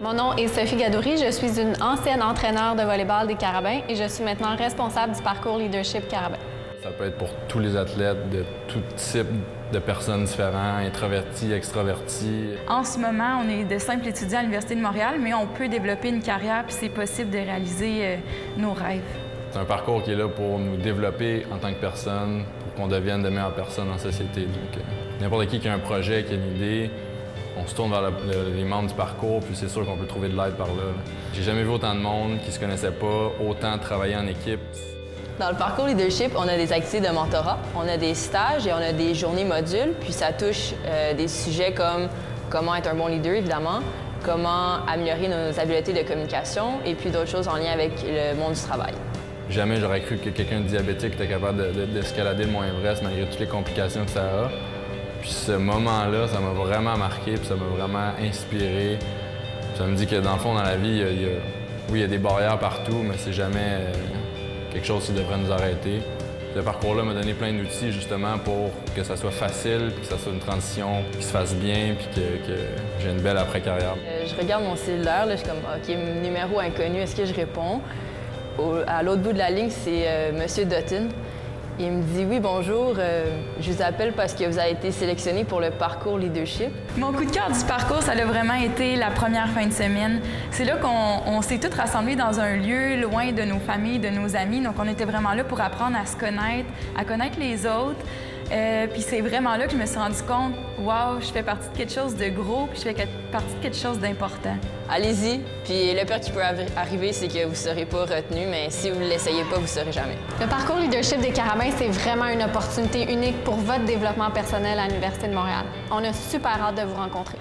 Mon nom est Sophie Gadouri, je suis une ancienne entraîneur de volleyball des Carabins et je suis maintenant responsable du parcours Leadership Carabins. Ça peut être pour tous les athlètes de tout type de personnes différentes, introvertis, extravertis. En ce moment, on est de simples étudiants à l'Université de Montréal, mais on peut développer une carrière puis c'est possible de réaliser nos rêves. C'est un parcours qui est là pour nous développer en tant que personne, pour qu'on devienne de meilleures personnes en société. Donc, n'importe qui a un projet, qui a une idée, on se tourne vers les membres du parcours, puis c'est sûr qu'on peut trouver de l'aide par là. J'ai jamais vu autant de monde qui se connaissait pas, autant travailler en équipe. Dans le parcours leadership, on a des activités de mentorat, on a des stages et on a des journées modules, puis ça touche des sujets comme comment être un bon leader, évidemment, comment améliorer nos habiletés de communication et puis d'autres choses en lien avec le monde du travail. Jamais j'aurais cru que quelqu'un de diabétique était capable d'escalader le Mont Everest malgré toutes les complications que ça a. Puis ce moment-là, ça m'a vraiment marqué, puis ça m'a vraiment inspiré. Puis ça me dit que dans le fond, dans la vie, il y a des barrières partout, mais c'est jamais quelque chose qui devrait nous arrêter. Ce parcours-là m'a donné plein d'outils justement pour que ça soit facile, puis que ça soit une transition qui se fasse bien, puis que j'ai une belle après-carrière. Je regarde mon cellulaire, là, je suis comme « OK, numéro inconnu, est-ce que je réponds? » À l'autre bout de la ligne, c'est M. Dutton. Il me dit « Oui, bonjour, je vous appelle parce que vous avez été sélectionné pour le parcours leadership. » Mon coup de cœur du parcours, ça a vraiment été la première fin de semaine. C'est là qu'on s'est tous rassemblés dans un lieu loin de nos familles, de nos amis. Donc, on était vraiment là pour apprendre à se connaître, à connaître les autres. Puis c'est vraiment là que je me suis rendu compte, wow, je fais partie de quelque chose de gros, puis je fais partie de quelque chose d'important. Allez-y, puis le pire qui peut arriver, c'est que vous ne serez pas retenu, mais si vous ne l'essayez pas, vous ne saurez jamais. Le parcours Leadership des Carabins, c'est vraiment une opportunité unique pour votre développement personnel à l'Université de Montréal. On a super hâte de vous rencontrer.